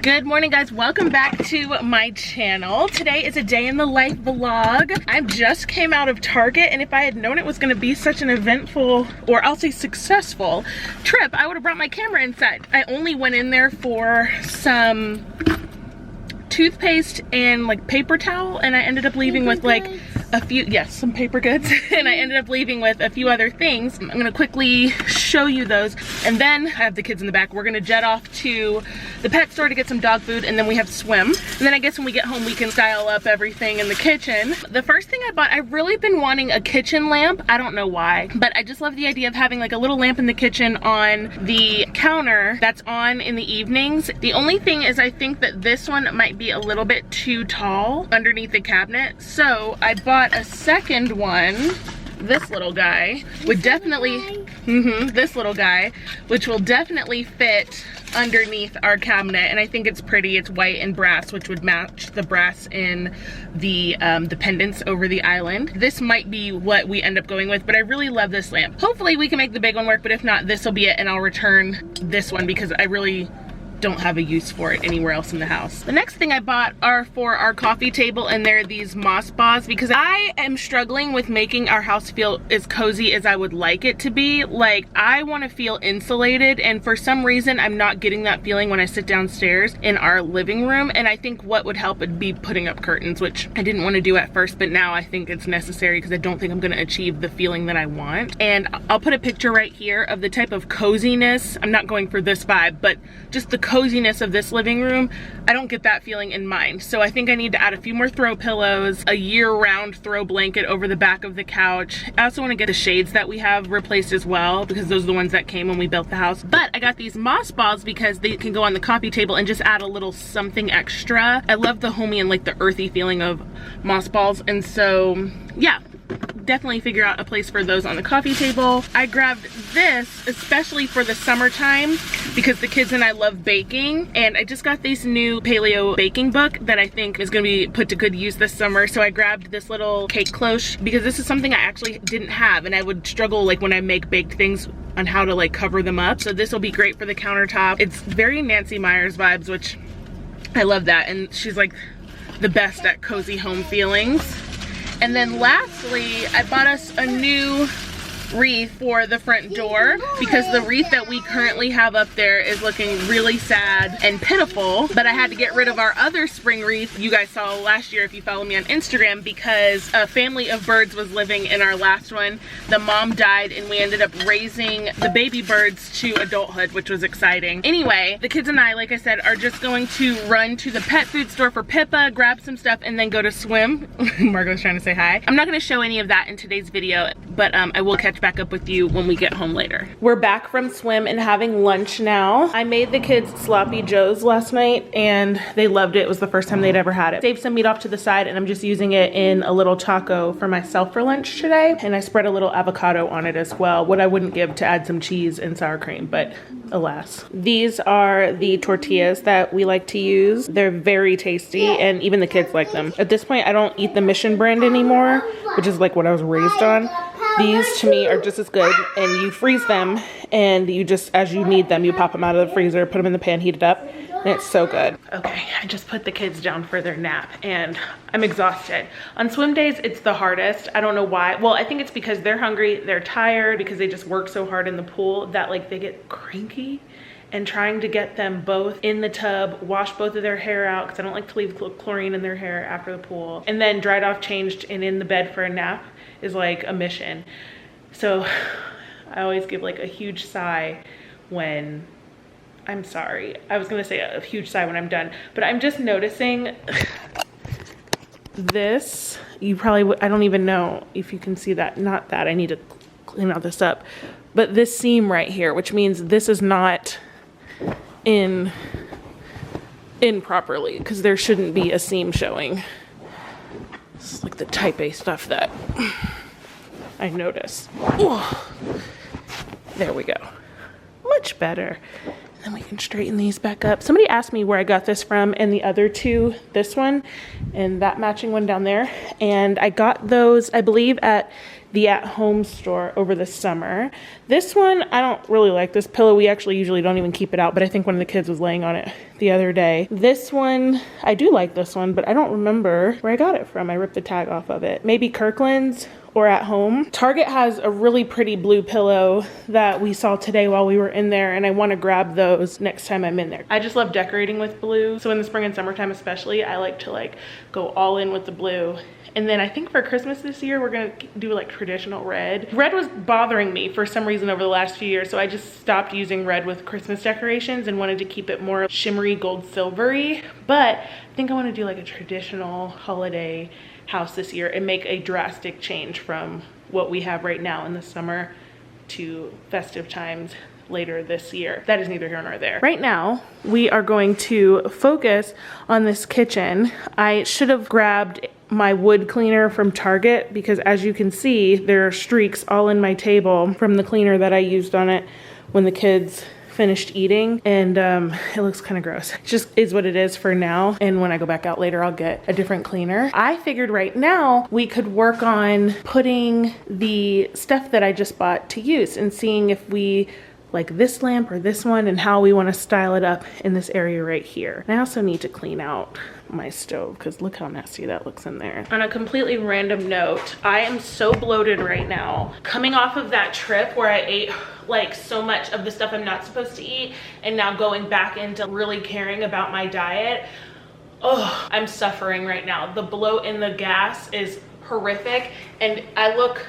Good morning, guys. Welcome back to my channel. Today is a day in the life vlog. I just came out of Target, and if I had known it was going to be such an eventful, or I'll say successful, trip, I would have brought my camera inside. I only went in there for some toothpaste and like paper towel, and I ended up leaving with like a few, yes, some paper goods, and I ended up leaving with a few other things. I'm gonna quickly show you those, and then I have the kids in the back. We're gonna jet off to the pet store to get some dog food, and then we have swim. And then I guess when we get home, we can style up everything in the kitchen. The first thing I bought, I've really been wanting a kitchen lamp. I don't know why, but I just love the idea of having like a little lamp in the kitchen on the counter that's on in the evenings. The only thing is I think that this one might be a little bit too tall underneath the cabinet, so I bought a second one. This little guy would definitely, this little guy, which will definitely fit underneath our cabinet, and I think it's pretty. It's white and brass, which would match the brass in the pendants over the island. This might be what we end up going with, but I really love this lamp. Hopefully we can make the big one work, but if not, this will be it, and I'll return this one because I really don't have a use for it anywhere else in the house. The next thing I bought are for our coffee table, and they're these moss balls because I am struggling with making our house feel as cozy as I would like it to be. Like, I want to feel insulated, and for some reason I'm not getting that feeling when I sit downstairs in our living room, and I think what would help would be putting up curtains, which I didn't want to do at first, but now I think it's necessary because I don't think I'm going to achieve the feeling that I want. And I'll put a picture right here of the type of coziness. I'm not going for this vibe, but just the coziness of this living room. I don't get that feeling in mine, so I think I need to add a few more throw pillows, a year-round throw blanket over the back of the couch. I also want to get the shades that we have replaced as well because those are the ones that came when we built the house. But I got these moss balls because they can go on the coffee table and just add a little something extra. I love the homey and like the earthy feeling of moss balls, and so yeah, definitely figure out a place for those on the coffee table. I grabbed this especially for the summertime because the kids and I love baking, and I just got this new paleo baking book that I think is going to be put to good use this summer. So I grabbed this little cake cloche because this is something I actually didn't have, and I would struggle like when I make baked things on how to like cover them up. So this will be great for the countertop. It's very Nancy Meyers vibes, which I love that, and she's like the best at cozy home feelings. And then lastly, I bought us a new wreath for the front door because the wreath that we currently have up there is looking really sad and pitiful, but I had to get rid of our other spring wreath you guys saw last year if you follow me on Instagram, because a family of birds was living in our last one. The mom died, and we ended up raising the baby birds to adulthood, which was exciting. Anyway, the kids and I, like I said, are just going to run to the pet food store for Pippa, grab some stuff, and then go to swim. Margot's trying to say hi. I'm not going to show any of that in today's video, but I will catch back up with you when we get home later. We're back from swim and having lunch now. I made the kids sloppy joes last night, and they loved it. It was the first time they'd ever had it. Saved some meat off to the side, and I'm just using it in a little taco for myself for lunch today, and I spread a little avocado on it as well. What I wouldn't give to add some cheese and sour cream, but alas. These are the tortillas that we like to use. They're very tasty, and even the kids like them. At this point, I don't eat the Mission brand anymore, which is like what I was raised on. These to me are just as good, and you freeze them, and you just, as you need them, you pop them out of the freezer, put them in the pan, heat it up, and it's so good. Okay, I just put the kids down for their nap, and I'm exhausted. On swim days, it's the hardest. I don't know why. Well, I think it's because they're hungry, they're tired, because they just work so hard in the pool that like they get cranky. And trying to get them both in the tub, wash both of their hair out, because I don't like to leave chlorine in their hair after the pool, and then dried off, changed, and in the bed for a nap is like a mission. So I always give like a huge sigh when I'm sorry. I was gonna say a huge sigh when I'm done, but I'm just noticing this. You probably, I don't even know if you can see that. Not that, I need to clean all this up. But this seam right here, which means this is not in properly, because there shouldn't be a seam showing. This is like the type A stuff that I notice. Ooh. There we go. Much better. And then we can straighten these back up. Somebody asked me where I got this from, and the other two, this one and that matching one down there. And I got those, I believe, at the at-home store over the summer. This one, I don't really like this pillow. We actually usually don't even keep it out, but I think one of the kids was laying on it the other day. This one, I do like this one, but I don't remember where I got it from. I ripped the tag off of it. Maybe Kirkland's or at home. Target has a really pretty blue pillow that we saw today while we were in there, and I want to grab those next time I'm in there. I just love decorating with blue. So in the spring and summertime especially, I like to like go all in with the blue. And then I think for Christmas this year, we're gonna do like traditional red. Red was bothering me for some reason over the last few years, so I just stopped using red with Christmas decorations and wanted to keep it more shimmery gold silvery. But I think I wanna do like a traditional holiday house this year and make a drastic change from what we have right now in the summer to festive times later this year. That is neither here nor there. Right now, we are going to focus on this kitchen. I should have grabbed my wood cleaner from Target because as you can see, there are streaks all in my table from the cleaner that I used on it when the kids finished eating, and it looks kind of gross. It just is what it is for now, and when I go back out later, I'll get a different cleaner. I figured right now we could work on putting the stuff that I just bought to use and seeing if we like this lamp or this one and how we want to style it up in this area right here. And I also need to clean out my stove because look how nasty that looks in there. On a completely random note, I am so bloated right now. Coming off of that trip where I ate like so much of the stuff I'm not supposed to eat and now going back into really caring about my diet, oh, I'm suffering right now. The bloat in the gas is horrific and I look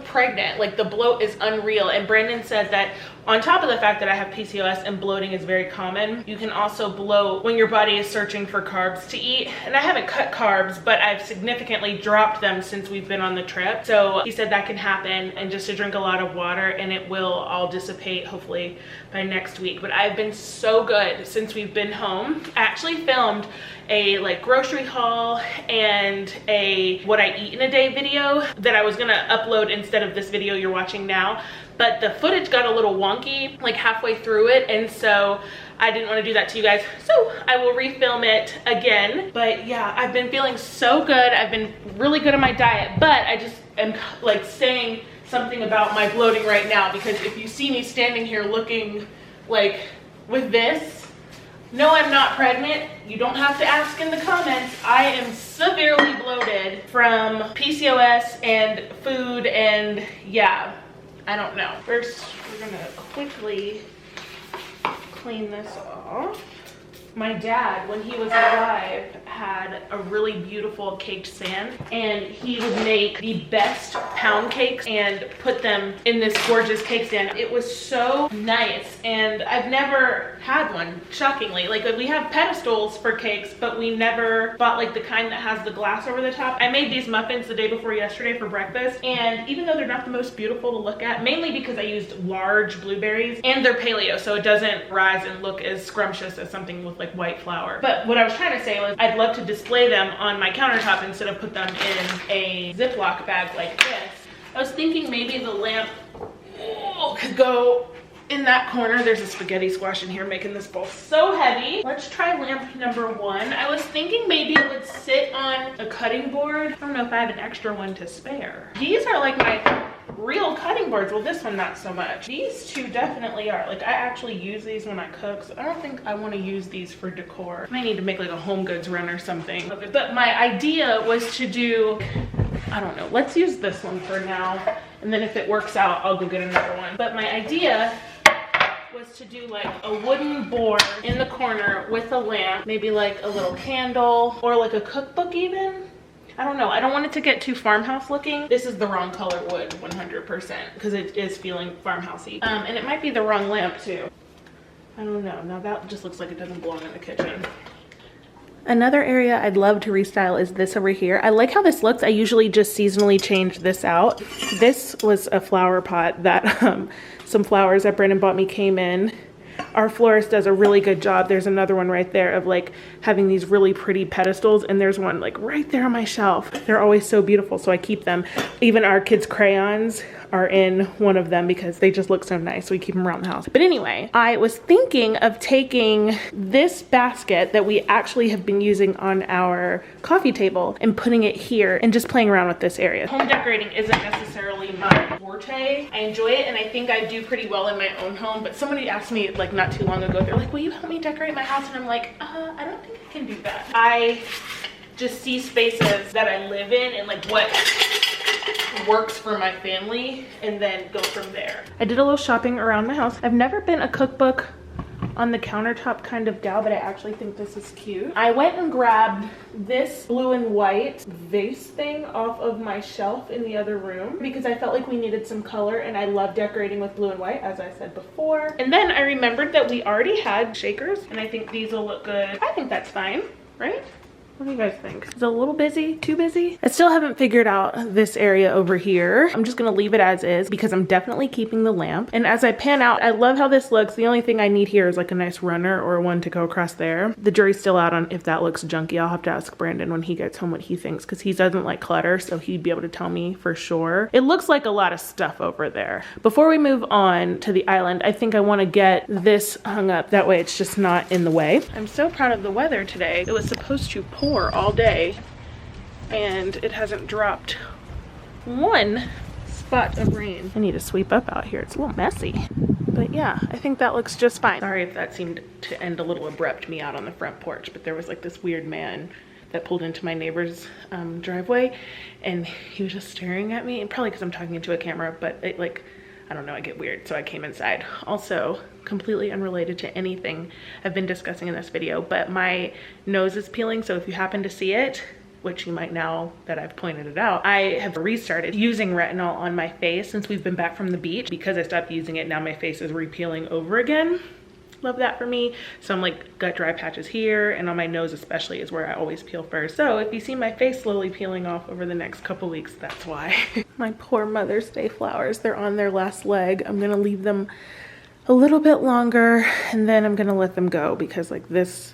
pregnant. Like the bloat is unreal. And Brandon said that on top of the fact that I have PCOS and bloating is very common, you can also bloat when your body is searching for carbs to eat. And I haven't cut carbs, but I've significantly dropped them since we've been on the trip. So he said that can happen, and just to drink a lot of water and it will all dissipate hopefully by next week. But I've been so good since we've been home. I actually filmed a like grocery haul and a what I eat in a day video that I was gonna upload instead of this video you're watching now, but the footage got a little wonky like halfway through it, and so I didn't want to do that to you guys, so I will refilm it again. But yeah, I've been feeling so good. I've been really good on my diet, but I just am like saying something about my bloating right now because if you see me standing here looking like with this, no, I'm not pregnant. You don't have to ask in the comments. I am severely bloated from PCOS and food, and yeah, I don't know. First, we're gonna quickly clean this off. My dad, when he was alive, had a really beautiful caked sand, and he would make the best pound cakes and put them in this gorgeous cake stand. It was so nice, and I've never had one, shockingly. Like we have pedestals for cakes, but we never bought like the kind that has the glass over the top. I made these muffins the day before yesterday for breakfast, and even though they're not the most beautiful to look at, mainly because I used large blueberries and they're paleo, so it doesn't rise and look as scrumptious as something with like white flour. But what I was trying to say was I'd love to display them on my countertop instead of put them in a Ziploc bag like this. I was thinking maybe the lamp could go in that corner. There's a spaghetti squash in here making this bowl so heavy. Let's try lamp number one. I was thinking maybe it would sit on a cutting board. I don't know if I have an extra one to spare. These are like my real cutting boards. Well, this one not so much. These two definitely are. Like I actually use these when I cook, so I don't think I want to use these for decor. I might need to make like a home goods run or something. But my idea was to do, I don't know, let's use this one for now, and then if it works out I'll go get another one. But my idea was to do like a wooden board in the corner with a lamp, maybe like a little candle or like a cookbook even. I don't know. I don't want it to get too farmhouse looking. This is the wrong color wood 100% because it is feeling farmhousey. And it might be the wrong lamp too. I don't know. Now that just looks like it doesn't belong in the kitchen. Another area I'd love to restyle is this over here. I like how this looks. I usually just seasonally change this out. This was a flower pot that some flowers that Brandon bought me came in. Our florist does a really good job. There's another one right there of like having these really pretty pedestals, and there's one like right there on my shelf. They're always so beautiful, so I keep them. Even our kids' crayons are in one of them because they just look so nice. We keep them around the house. But anyway, I was thinking of taking this basket that we actually have been using on our coffee table and putting it here and just playing around with this area. Home decorating isn't necessarily my forte. I enjoy it and I think I do pretty well in my own home, but somebody asked me like not too long ago, they're like, will you help me decorate my house? And I'm like, I don't think I can do that. I just see spaces that I live in and like what works for my family and then go from there. I did a little shopping around my house. I've never been a cookbook on the countertop kind of gal, but I actually think this is cute. I went and grabbed this blue and white vase thing off of my shelf in the other room because I felt like we needed some color and I love decorating with blue and white, as I said before. And then I remembered that we already had shakers and I think these will look good. I think that's fine, right? What do you guys think? Is it a little busy? Too busy? I still haven't figured out this area over here. I'm just gonna leave it as is because I'm definitely keeping the lamp. And as I pan out, I love how this looks. The only thing I need here is like a nice runner or one to go across there. The jury's still out on if that looks junky. I'll have to ask Brandon when he gets home what he thinks because he doesn't like clutter, so he'd be able to tell me for sure. It looks like a lot of stuff over there. Before we move on to the island, I think I wanna get this hung up. That way it's just not in the way. I'm so proud of the weather today. It was supposed to pour all day and it hasn't dropped one spot of rain. I need to sweep up out here. It's a little messy, but yeah, I think that looks just fine. Sorry if that seemed to end a little abrupt, me out on the front porch, but there was like this weird man that pulled into my neighbor's driveway and he was just staring at me, and probably because I'm talking into a camera, but it like, I don't know, I get weird, so I came inside. Also, completely unrelated to anything I've been discussing in this video, but my nose is peeling, so if you happen to see it, which you might now that I've pointed it out, I have restarted using retinol on my face since we've been back from the beach. Because I stopped using it, now my face is re-peeling over again. Love that for me. So I'm like, got dry patches here, and on my nose especially is where I always peel first. So if you see my face slowly peeling off over the next couple weeks, that's why. My poor Mother's Day flowers, they're on their last leg. I'm gonna leave them a little bit longer and then I'm gonna let them go because like this,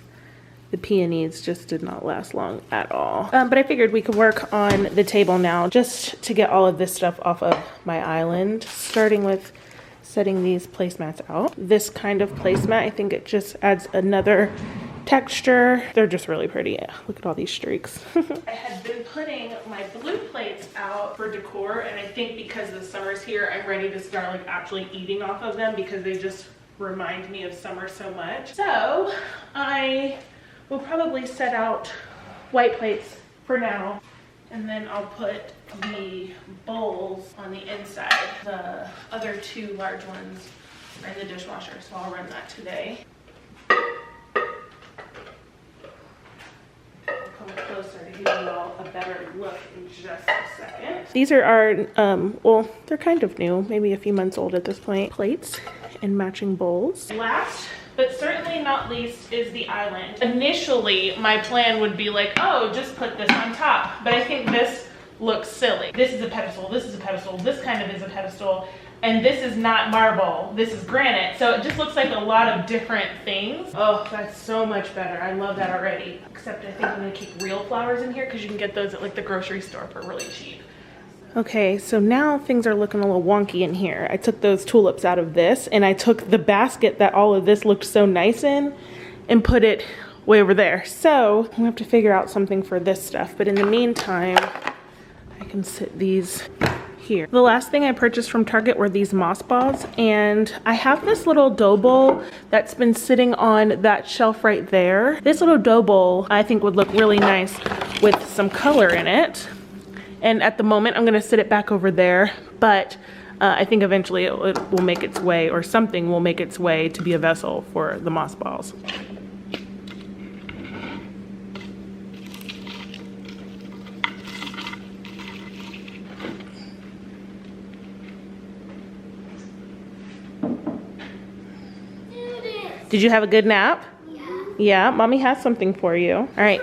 the peonies just did not last long at all. But I figured we could work on the table now just to get all of this stuff off of my island, starting with setting these placemats out. This kind of placemat, I think it just adds another texture. They're just really pretty. Yeah, look at all these streaks. I had been putting my blue plates out for decor, and I think because the summer's here, I'm ready to start like actually eating off of them because they just remind me of summer so much. So I will probably set out white plates for now, and then I'll put the bowls on the inside. The other two large ones are in the dishwasher, so I'll run that today. Closer to give you all a better look in just a second. These are our, well, they're kind of new, maybe a few months old at this point. Plates and matching bowls. Last, but certainly not least, is the island. Initially, my plan would be like, oh, just put this on top. But I think this looks silly. This is a pedestal, this is a pedestal, this kind of is a pedestal, and this is not marble, this is granite. So it just looks like a lot of different things. Oh, that's so much better. I love that already. Except I think I'm gonna keep real flowers in here because you can get those at like the grocery store for really cheap. Okay, so now things are looking a little wonky in here. I took those tulips out of this and I took the basket that all of this looked so nice in and put it way over there. So I'm gonna have to figure out something for this stuff. But in the meantime, I can sit these here. The last thing I purchased from Target were these moss balls, and I have this little dough bowl that's been sitting on that shelf right there. This little dough bowl I think would look really nice with some color in it, and at the moment I'm gonna sit it back over there, but I think eventually it will make its way, or something will make its way to be a vessel for the moss balls. Did you have a good nap? Yeah. Yeah, mommy has something for you. All right.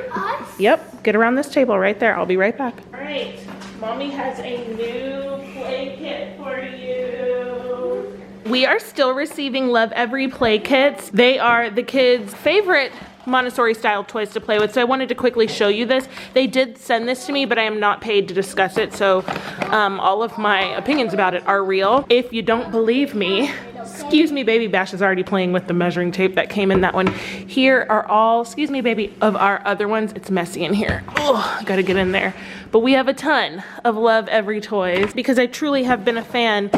Yep, get around this table right there. I'll be right back. All right, mommy has a new play kit for you. We are still receiving Lovevery play kits. They are the kids' favorite Montessori style toys to play with, so I wanted to quickly show you this. They did send this to me, but I am not paid to discuss it, so all of my opinions about it are real. If you don't believe me, excuse me baby, Bash is already playing with the measuring tape that came in that one. Here are all, excuse me baby, of our other ones. It's messy in here. Oh, gotta get in there. But we have a ton of Lovevery toys because I truly have been a fan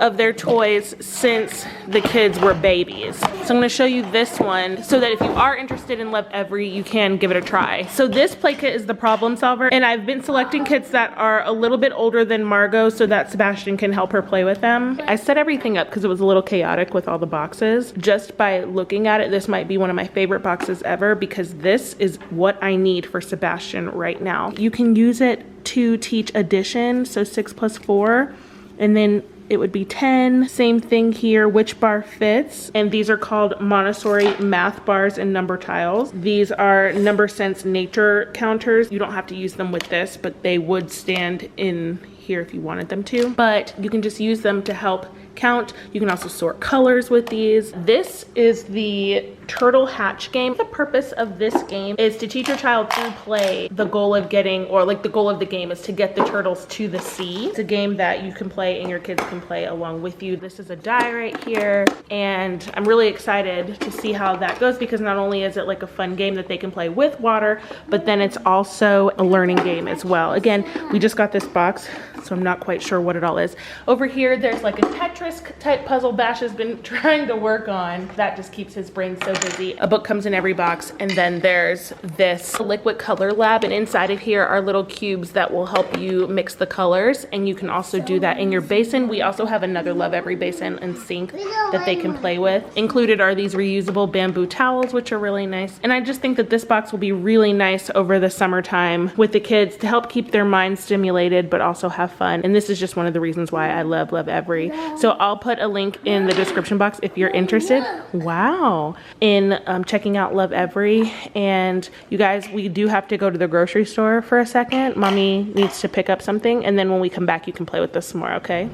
of their toys since the kids were babies. So I'm gonna show you this one so that if you are interested in Lovevery, you can give it a try. So this play kit is the problem solver, and I've been selecting kits that are a little bit older than Margot so that Sebastian can help her play with them. I set everything up because it was a little chaotic with all the boxes. Just by looking at it, this might be one of my favorite boxes ever because this is what I need for Sebastian right now. You can use it to teach addition, so 6 plus 4, and then it would be 10. Same thing here, which bar fits. And these are called Montessori math bars and number tiles. These are number sense nature counters. You don't have to use them with this, but they would stand in here if you wanted them to. But you can just use them to help count. You can also sort colors with these. This is the turtle hatch game. The purpose of this game is to teach your child through play the goal of getting, or like the goal of the game is to get the turtles to the sea. It's a game that you can play and your kids can play along with you. This is a die right here, and I'm really excited to see how that goes because not only is it like a fun game that they can play with water, but then it's also a learning game as well. Again, we just got this box, so I'm not quite sure what it all is. Over here, there's like a Tetris type puzzle Bash has been trying to work on. That just keeps his brain so busy. A book comes in every box, and then there's this liquid color lab, and inside of here are little cubes that will help you mix the colors, and you can also do that in your basin. We also have another Lovevery basin and sink that they can play with. Included are these reusable bamboo towels, which are really nice. And I just think that this box will be really nice over the summertime with the kids to help keep their minds stimulated but also have fun. And this is just one of the reasons why I love Lovevery. So I'll put a link in the description box if you're interested. Wow. In checking out Lovevery. And you guys, we do have to go to the grocery store for a second. Mommy needs to pick up something, and then when we come back you can play with this some more, okay?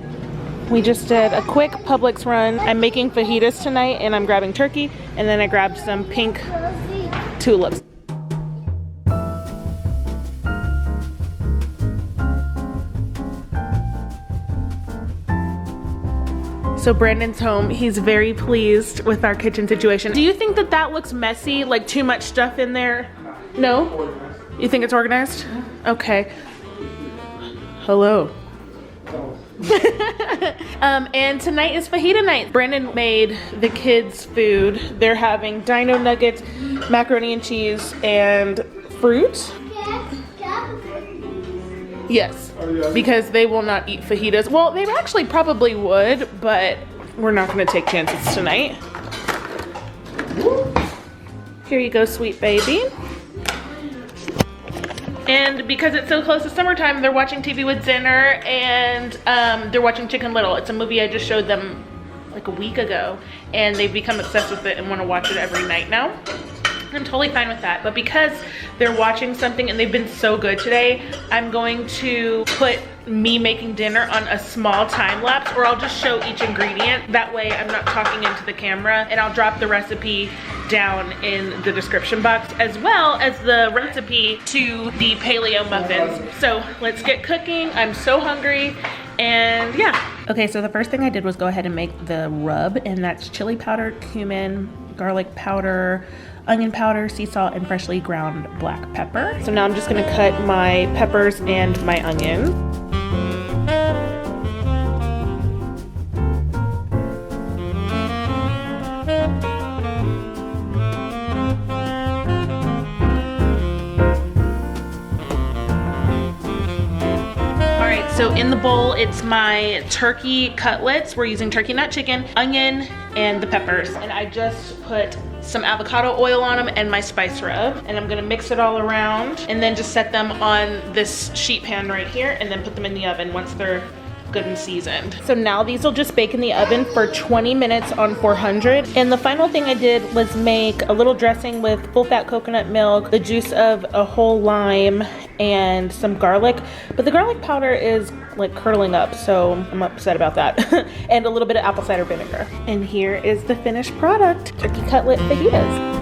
We just did a quick Publix run. I'm making fajitas tonight, and I'm grabbing turkey, and then I grabbed some pink tulips. So Brandon's home. He's very pleased with our kitchen situation. Do you think that that looks messy? Like too much stuff in there? No? You think it's organized? Okay. Hello. And tonight is fajita night. Brandon made the kids food. They're having dino nuggets, macaroni and cheese, and fruit. Yes, because they will not eat fajitas. Well, they actually probably would, but we're not going to take chances tonight. Here you go, sweet baby. And because it's so close to summertime, they're watching TV with dinner, and they're watching Chicken Little. It's a movie I just showed them like a week ago, and they've become obsessed with it and want to watch it every night now. I'm totally fine with that, but because they're watching something and they've been so good today, I'm going to put me making dinner on a small time lapse, or I'll just show each ingredient. That way I'm not talking into the camera, and I'll drop the recipe down in the description box, as well as the recipe to the paleo muffins. So let's get cooking. I'm so hungry, and yeah. Okay, so the first thing I did was go ahead and make the rub, and that's chili powder, cumin, garlic powder, onion powder, sea salt, and freshly ground black pepper. So now I'm just gonna cut my peppers and my onion. So in the bowl, it's my turkey cutlets. We're using turkey, not chicken, onion, and the peppers. And I just put some avocado oil on them and my spice rub. And I'm gonna mix it all around and then just set them on this sheet pan right here and then put them in the oven once they're good and seasoned. So now these will just bake in the oven for 20 minutes on 400. And the final thing I did was make a little dressing with full fat coconut milk, the juice of a whole lime, and some garlic. But the garlic powder is like curdling up, so I'm upset about that. And a little bit of apple cider vinegar. And here is the finished product, turkey cutlet fajitas.